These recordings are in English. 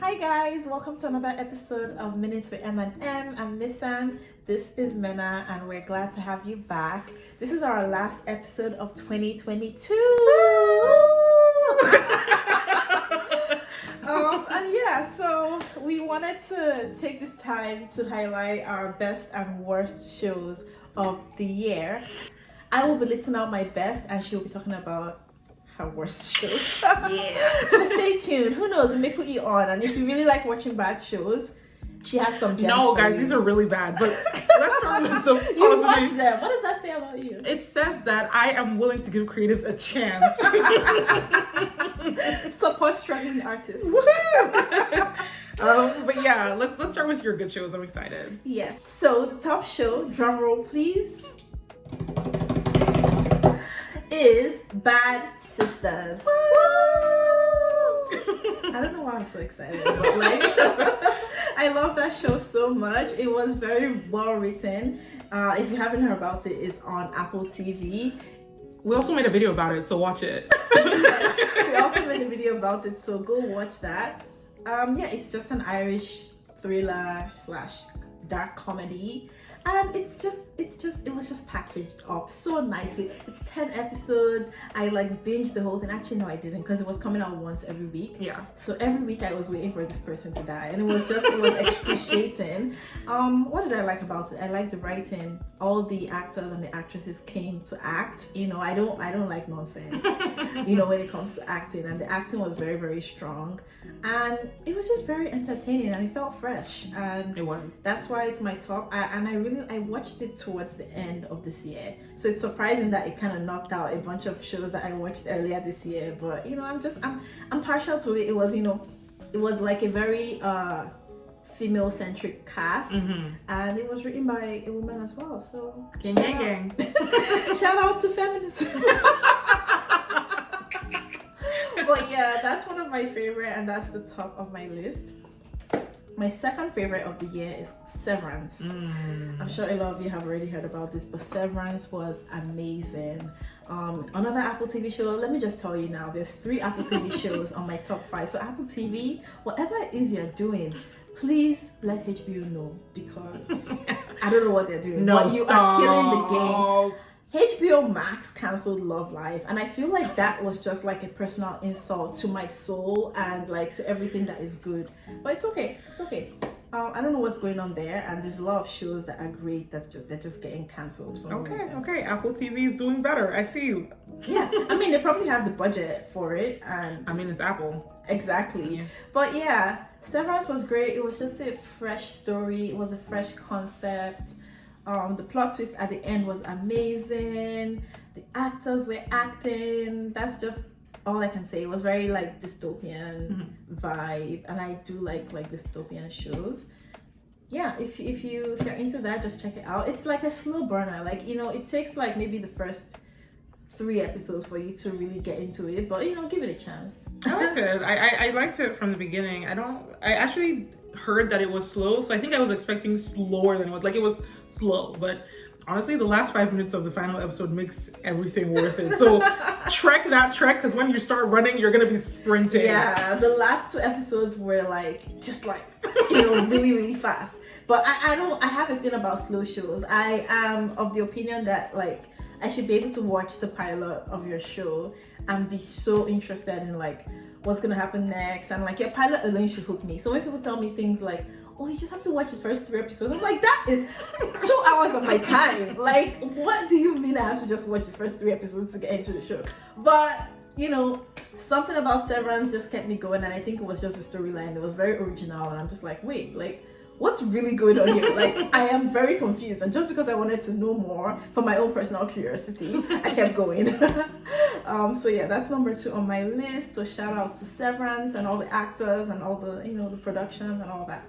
Hi guys, welcome to another episode of Minutes with M&M. I'm Misan, this is Mena, and we're glad to have you back. This is our last episode of 2022. So we wanted to take this time to highlight our best and worst shows of the year. I will be listing out my best and she will be talking about her worst shows. Yeah. So stay tuned. Who knows? We may put you on, and if you really like watching bad shows, she has some gems. No, for guys, you. These are really bad. But let's start with the positive. You watch them. What does that say about you? It says that I am willing to give creatives a chance. Support struggling artists. But yeah, let's start with your good shows. I'm excited. Yes. So the top show, drum roll please, is Bad Sisters. I don't know why I'm so excited, but like I love that show so much. It was very well written. If you haven't heard about it, it's on Apple TV. We also made a video about it, so watch it. Yes, we also made a video about it, so go watch that. It's just an Irish thriller / dark comedy. And it was just packaged up so nicely. It's 10 episodes. I like binged the whole thing. Actually, no, I didn't, because it was coming out once every week. Yeah. So every week I was waiting for this person to die, and it was excruciating. What did I like about it? I liked the writing. All the actors and the actresses came to act. You know, I don't like nonsense. When it comes to acting, and the acting was very, very strong, and it was just very entertaining, and it felt fresh. And it was. That's why it's my top. I watched it towards the end of this year, so it's surprising that it kind of knocked out a bunch of shows that I watched earlier this year. But I'm partial to it. It was like a very female centric cast, and it was written by a woman as well. So gang. Shout out to feminism. But yeah, that's one of my favorite, and that's the top of my list. My second favorite of the year is Severance. I'm sure a lot of you have already heard about this, but Severance was amazing. Another Apple TV show, let me just tell you now, there's 3 Apple TV shows on my top 5. So Apple TV, whatever it is you're doing, please let HBO know, because I don't know what they're doing. No, but you are killing the game. HBO Max cancelled Love Live, and I feel like that was just like a personal insult to my soul and like to everything that is good. But it's okay. I don't know what's going on there, and there's a lot of shows that are great they're just getting cancelled. Okay. Apple TV is doing better. I see you. Yeah, I mean, they probably have the budget for it, and I mean, it's Apple. Exactly. Yeah. But yeah, Severance was great. It was just a fresh story. It was a fresh concept. The plot twist at the end was amazing. The actors were acting. That's just all I can say. It was very like dystopian vibe, and I do like dystopian shows. Yeah, if you're into that, just check it out. It's like a slow burner. Like, it takes like maybe the first 3 episodes for you to really get into it, but give it a chance. I liked it. I liked it from the beginning. I actually heard that it was slow, so I think I was expecting slower than it was slow, but honestly the last 5 minutes of the final episode makes everything worth it. So trek, because when you start running, you're gonna be sprinting. Yeah, the last 2 episodes were really, really fast. But I have a thing about slow shows. I am of the opinion that I should be able to watch the pilot of your show and be so interested in what's gonna happen next, and your pilot alone should hook me. So when people tell me things like, oh, you just have to watch the first 3 episodes, I'm like, that is 2 hours of my time. What do you mean I have to just watch the first 3 episodes to get into the show? But something about Severance just kept me going, and I think it was just the storyline. It was very original, and I'm just like, wait, what's really going on here? I am very confused, and just because I wanted to know more for my own personal curiosity, I kept going. So yeah, that's number 2 on my list. So shout out to Severance and all the actors and all the the production and all that.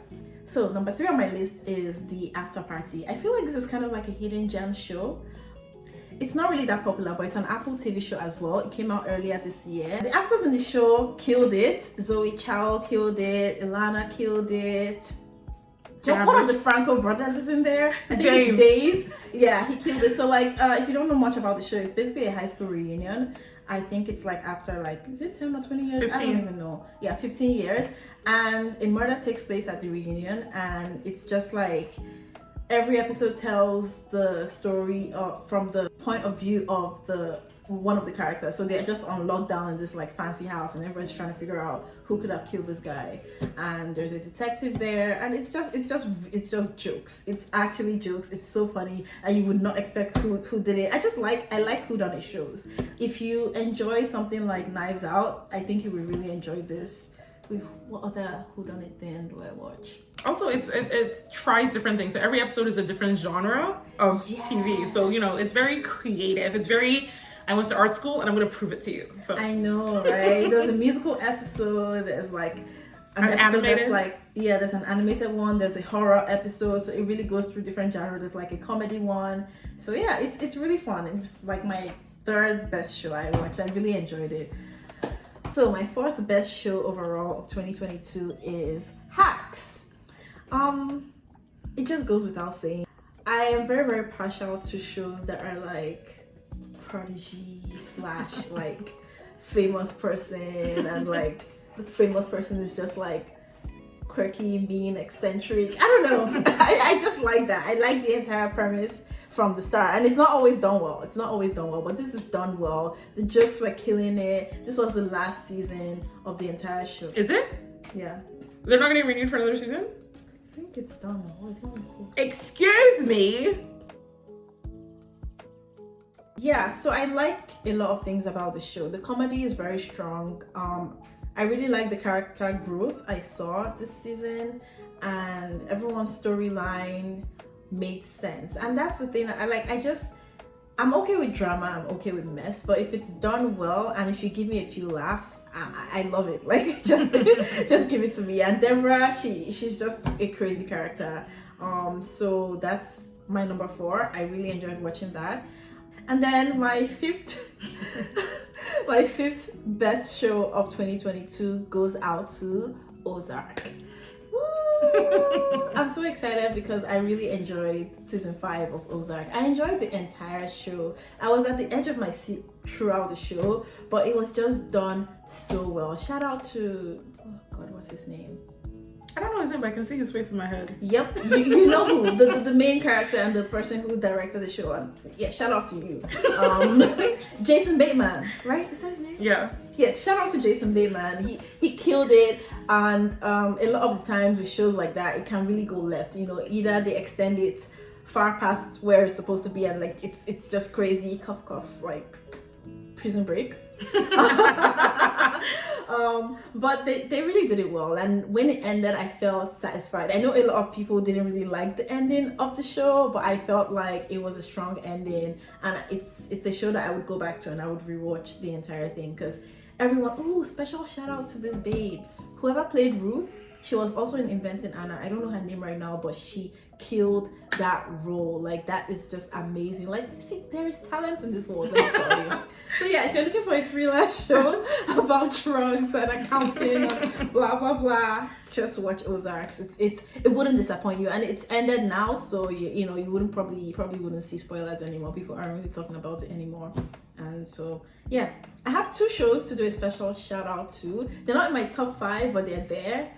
So number 3 on my list is the Afterparty. I feel like this is kind of like a hidden gem show. It's not really that popular, but it's an Apple TV show as well. It came out earlier this year. The actors in the show killed it. Zoe Chow killed it. Ilana killed it. One of the Franco brothers is in there. I think it's Dave. Yeah, he killed it. So if you don't know much about the show, it's basically a high school reunion, I think it's like after like, is it 10 or 20 years? 15. I don't even know. Yeah, 15 years. And a murder takes place at the reunion, and it's just like every episode tells the story from the point of view of one of the characters. So they're just on lockdown in this like fancy house, and everyone's trying to figure out who could have killed this guy. And there's a detective there, and it's just jokes. It's actually jokes. It's so funny, and you would not expect who did it. I like whodunit shows. If you enjoy something like Knives Out, I think you will really enjoy this. What other whodunit thing do I watch? Also, it tries different things. So every episode is a different genre of TV. So, you know, it's very creative. It's very, I went to art school and I'm going to prove it to you. So I know, right? There's a musical episode. There's like an episode animated? that's like, yeah, there's an animated one. There's a horror episode. So it really goes through different genres. There's like a comedy one. So yeah, it's really fun. It's like my third best show I watched. I really enjoyed it. So my fourth best show overall of 2022 is Hacks. It just goes without saying. I am very, very partial to shows that are like prodigy / like famous person, and like the famous person is just like quirky, mean, eccentric. I don't know. I just like that. I like the entire premise from the start, and it's not always done well. But this is done well. The jokes were killing it. This was the last season of the entire show. Is it? Yeah. They're not going to renew for another season? I think it's done. Wait, let me see. Excuse me? Yeah, so I like a lot of things about the show. The comedy is very strong. I really like the character growth I saw this season, and everyone's storyline made sense. And that's the thing I like. I'm okay with drama, I'm okay with mess, but if it's done well and if you give me a few laughs, I love it. Like just give it to me. And Deborah, she's just a crazy character. So that's my number 4. I really enjoyed watching that. And then my fifth best show of 2022 goes out to Ozark. Woo! I'm so excited because I really enjoyed season 5 of Ozark. I enjoyed the entire show. I was at the edge of my seat throughout the show, but it was just done so well. Shout out to, oh God, what's his name? I don't know his name, but I can see his face in my head. Yep, you know who, the main character and the person who directed the show. Yeah, shout out to you. Jason Bateman, right? Is that his name? Yeah. Yeah, shout out to Jason Bateman. He killed it, and a lot of the times with shows like that, it can really go left. You know, either they extend it far past where it's supposed to be, and like it's just crazy, cough, like Prison Break. But they really did it well, and when it ended, I felt satisfied. I know a lot of people didn't really like the ending of the show, but I felt like it was a strong ending, and it's a show that I would go back to and I would rewatch the entire thing, because everyone, special shout out to this babe, whoever played Ruth. She was also in Inventing Anna. I don't know her name right now, but she killed that role. Like, that is just amazing. Like, see, there is talent in this world, let me tell you. So yeah, if you're looking for a thriller show about drugs and accounting and blah blah blah, just watch Ozark. It wouldn't disappoint you, and it's ended now, so you know you wouldn't probably wouldn't see spoilers anymore. People aren't really talking about it anymore, and so yeah, I have 2 shows to do a special shout out to. They're not in my top 5, but they're there.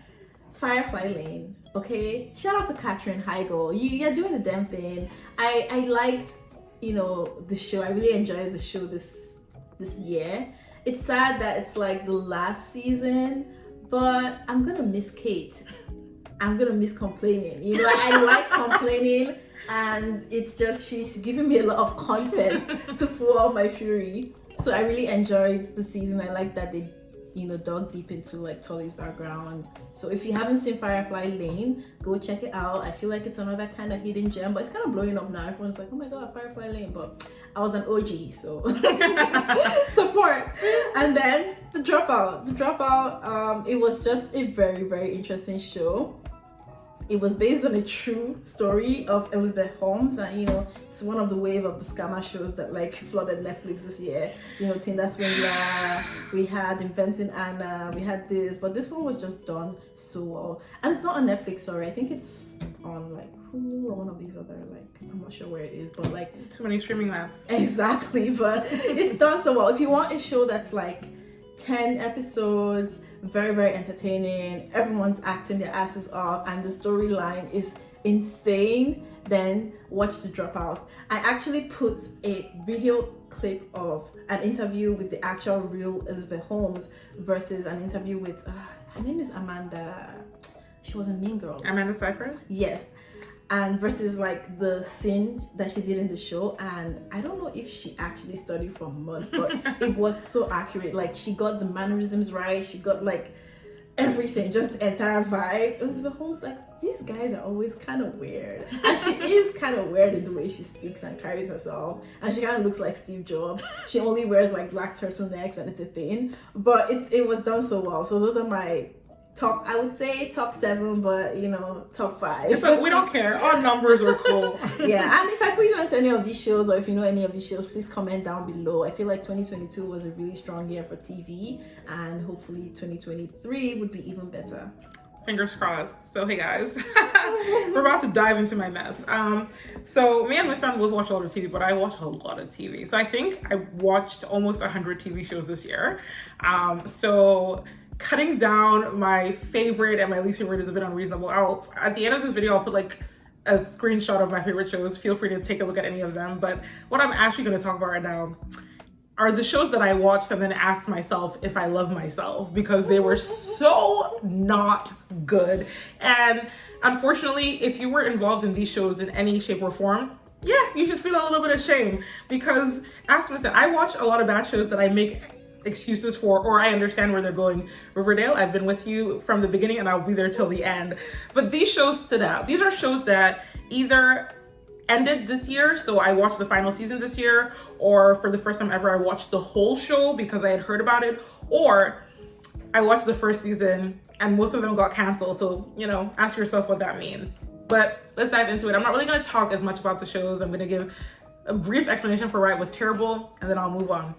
Firefly Lane, okay? Shout out to Katherine Heigl. You're doing the damn thing. I liked, the show. I really enjoyed the show this year. It's sad that it's like the last season, but I'm gonna miss Kate. I'm gonna miss complaining. I like complaining, and it's just she's giving me a lot of content to fuel my fury. So I really enjoyed the season. I like that they dug deep into like Tully's background. So if you haven't seen Firefly Lane, go check it out. I feel like it's another kind of hidden gem, but it's kind of blowing up now. Everyone's like, oh my god, Firefly Lane, but I was an OG, so support. And then the Dropout, it was just a very, very interesting show. it was based on a true story of Elizabeth Holmes, and you know, it's one of the wave of the scammer shows that like flooded Netflix this year. You know, Tinder Swindler, we had Inventing Anna, we had this, but this one was just done so well. And it's not on Netflix, sorry. I think it's on like Hulu or one of these other, like, I'm not sure where it is, but like too many streaming apps. Exactly, but it's done so well. If you want a show that's like 10 episodes, very, very entertaining, everyone's acting their asses off, and the storyline is insane, then watch The Dropout. I actually put a video clip of an interview with the actual real Elizabeth Holmes versus an interview with, her name is Amanda, she was in Mean Girls. Amanda Seyfried? Yes. And versus like the scene that she did in the show, and I don't know if she actually studied for months, but it was so accurate. Like she got the mannerisms right, she got like everything, just the entire vibe. Elizabeth Holmes, like, these guys are always kind of weird, and she is kind of weird in the way she speaks and carries herself, and she kind of looks like Steve Jobs. She only wears like black turtlenecks, and it's a thing, but it was done so well. So those are my top, I would say top 7, but you know, top 5. So we don't care. Our numbers are cool. Yeah, and if I put you onto any of these shows, or if you know any of these shows, please comment down below. I feel like 2022 was a really strong year for TV, and hopefully 2023 would be even better. Fingers crossed. So hey guys, we're about to dive into my mess. So me and my son both watch a lot of TV, but I watch a lot of TV. So I think I watched almost 100 TV shows this year. So cutting down my favorite and my least favorite is a bit unreasonable. At the end of this video, I'll put like a screenshot of my favorite shows. Feel free to take a look at any of them. But what I'm actually going to talk about right now are the shows that I watched and then asked myself if I love myself, because they were so not good. And unfortunately, if you were involved in these shows in any shape or form, yeah, you should feel a little bit of shame, because as I said, I watch a lot of bad shows that I make excuses for, or I understand where they're going. Riverdale, I've been with you from the beginning and I'll be there till the end. But these shows stood out. These are shows that either ended this year, so I watched the final season this year, or for the first time ever, I watched the whole show because I had heard about it, or I watched the first season and most of them got canceled. So, you know, ask yourself what that means. But let's dive into it. I'm not really going to talk as much about the shows. I'm going to give a brief explanation for why it was terrible, and then I'll move on.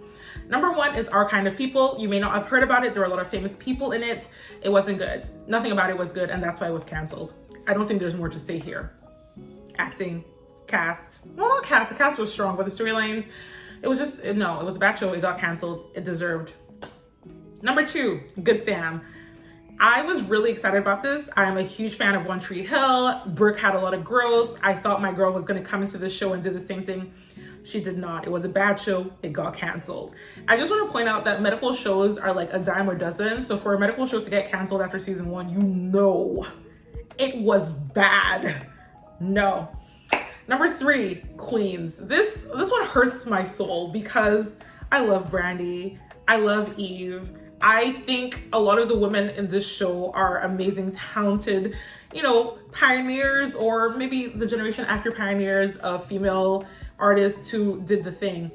Number 1 is Our Kind of People. You may not have heard about it. There were a lot of famous people in it. It wasn't good. Nothing about it was good, and that's why it was canceled. I don't think there's more to say here. Acting, cast. Well, not cast. The cast was strong, but the storylines, it was just, no, it was a bad show. It got canceled. It deserved. Number 2, Good Sam. I was really excited about this. I'm a huge fan of One Tree Hill. Brooke had a lot of growth. I thought my girl was going to come into this show and do the same thing. She did not. It was a bad show. It got canceled. I just want to point out that medical shows are like a dime a dozen. So for a medical show to get canceled after season 1, you know it was bad. No. Number 3, Queens. This one hurts my soul because I love Brandy. I love Eve. I think a lot of the women in this show are amazing, talented, you know, pioneers, or maybe the generation after pioneers of female artists who did the thing.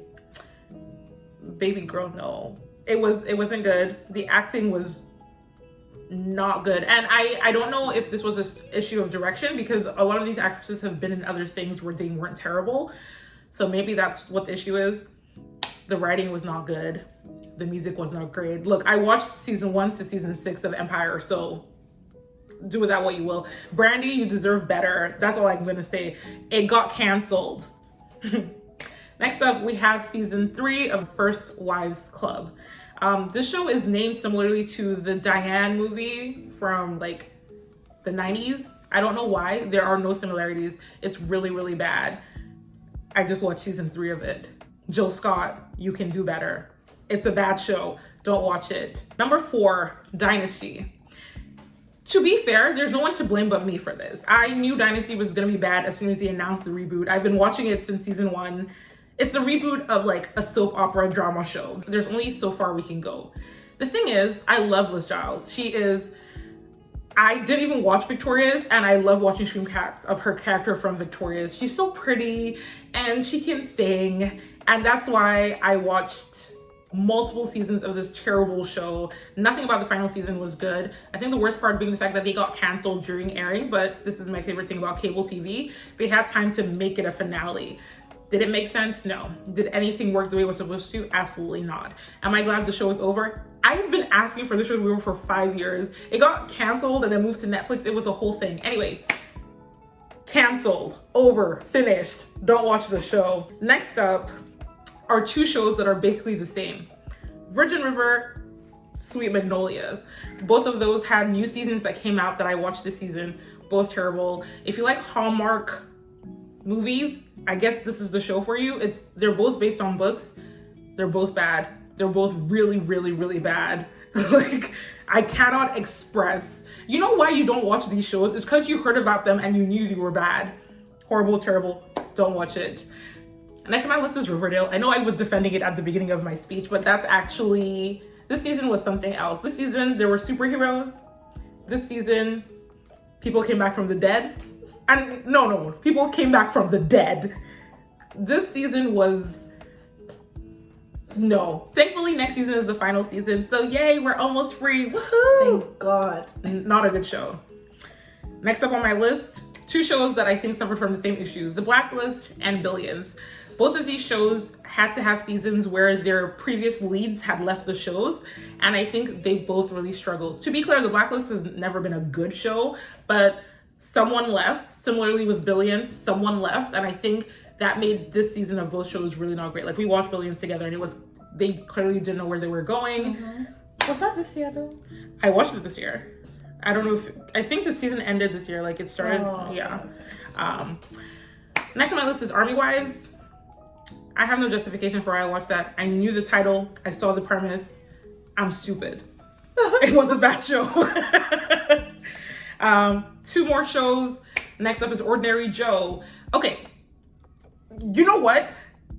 Baby girl, no. It wasn't good. The acting was not good. And I don't know if this was an issue of direction, because a lot of these actresses have been in other things where they weren't terrible. So maybe that's what the issue is. The writing was not good. The music was not great. Look, I watched season 1 to season 6 of Empire, so do with that what you will. Brandy, you deserve better. That's all I'm gonna say. It got canceled. Next up, we have season 3 of First Wives Club. This show is named similarly to the Diane movie from like the 90s. I don't know why. There are no similarities. It's really, really bad. I just watched season 3 of it. Jill Scott, you can do better. It's a bad show. Don't watch it. Number 4, Dynasty. To be fair, there's no one to blame but me for this. I knew Dynasty was gonna be bad as soon as they announced the reboot. I've been watching it since season 1. It's a reboot of like a soap opera drama show. There's only so far we can go. The thing is, I love Liz Giles. I didn't even watch Victorious, and I love watching screen caps of her character from Victorious. She's so pretty and she can sing, and that's why I watched multiple seasons of this terrible show. Nothing about the final season was good. I think the worst part being the fact that they got canceled during airing, but this is my favorite thing about cable TV. They had time to make it a finale. Did it make sense? No. Did anything work the way it was supposed to? Absolutely not. Am I glad the show is over? I've been asking for this show to be over for 5 years. It got canceled and then moved to Netflix. It was a whole thing. Anyway, canceled, over, finished. Don't watch the show. Next up are two shows that are basically the same. Virgin River, Sweet Magnolias. Both of those had new seasons that came out that I watched this season. Both terrible. If you like Hallmark movies, I guess this is the show for you. They're both based on books. They're both bad. They're both really, really, really bad. Like, I cannot express. You know why you don't watch these shows? It's because you heard about them and you knew they were bad. Horrible, terrible. Don't watch it. Next on my list is Riverdale. I know I was defending it at the beginning of my speech, but that's actually, this season was something else. This season, there were superheroes. This season, people came back from the dead. And no, people came back from the dead. This season was, no. Thankfully, next season is the final season. So yay, we're almost free. Woohoo! Thank God. Not a good show. Next up on my list, two shows that I think suffered from the same issues, The Blacklist and Billions. Both of these shows had to have seasons where their previous leads had left the shows, and I think they both really struggled. To be clear, The Blacklist has never been a good show, but someone left. Similarly with Billions, someone left, and I think that made this season of both shows really not great. Like, we watched Billions together, and they clearly didn't know where they were going. Was that this year though? I watched it this year. I don't know I think the season ended this year. Like, it started, yeah. Next on my list is Army Wives. I have no justification for why I watched that. I knew the title. I saw the premise. I'm stupid. It was a bad show. Two more shows. Next up is Ordinary Joe. Okay. You know what?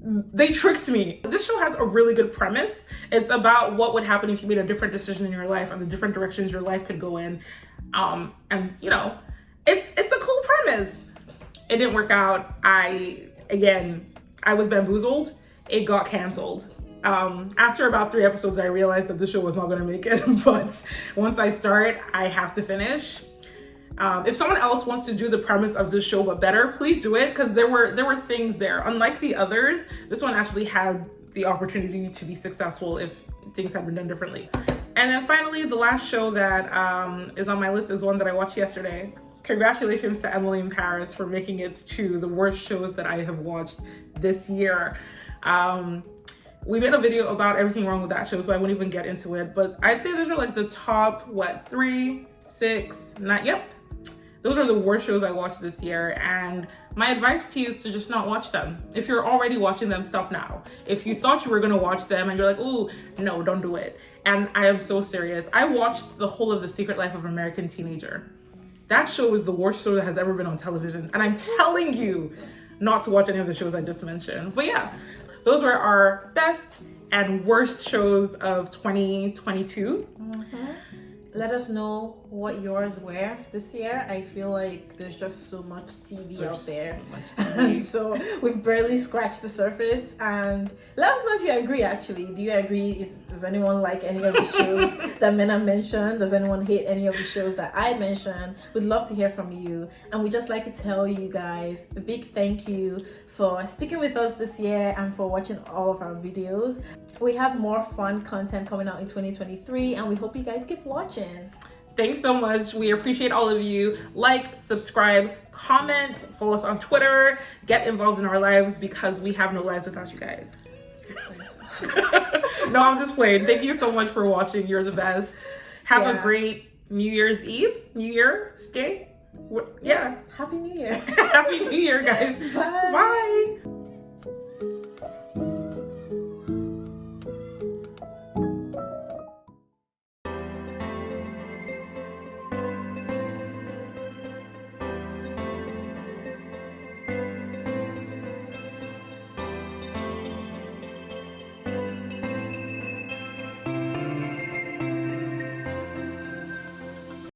They tricked me. This show has a really good premise. It's about what would happen if you made a different decision in your life and the different directions your life could go in. And you know, it's a cool premise. It didn't work out. I was bamboozled. It got canceled. After about 3 episodes, I realized that the show was not going to make it. But once I start, I have to finish. If someone else wants to do the premise of this show but better, please do it, because there were things there. Unlike the others, this one actually had the opportunity to be successful if things had been done differently. And then finally, the last show that is on my list is one that I watched yesterday. Congratulations to Emily in Paris for making it to the worst shows that I have watched this year. We made a video about everything wrong with that show, so I won't even get into it. But I'd say those are like the top, 3, 6, 9, yep. Those are the worst shows I watched this year, and my advice to you is to just not watch them. If you're already watching them, stop now. If you thought you were gonna watch them and you're like, oh, no, don't do it. And I am so serious. I watched the whole of The Secret Life of American Teenager. That show is the worst show that has ever been on television, and I'm telling you not to watch any of the shows I just mentioned. But yeah, those were our best and worst shows of 2022. Let us know what yours were this year. I feel like there's just so much TV out there. And so we've barely scratched the surface. And let us know if you agree, actually. Do you agree? Does anyone like any of the shows that Mena mentioned? Does anyone hate any of the shows that I mentioned? We'd love to hear from you. And we'd just like to tell you guys a big thank you for sticking with us this year and for watching all of our videos. We have more fun content coming out in 2023, and we hope you guys keep watching. Thanks so much. We appreciate all of you. Like, subscribe, comment, follow us on Twitter, get involved in our lives, because we have no lives without you guys. Speak for yourself. No, I'm just playing. Thank you so much for watching. You're the best. Have a great New Year's Eve, New Year's Day. Yeah. Happy New Year. Happy New Year, guys. Bye. Bye.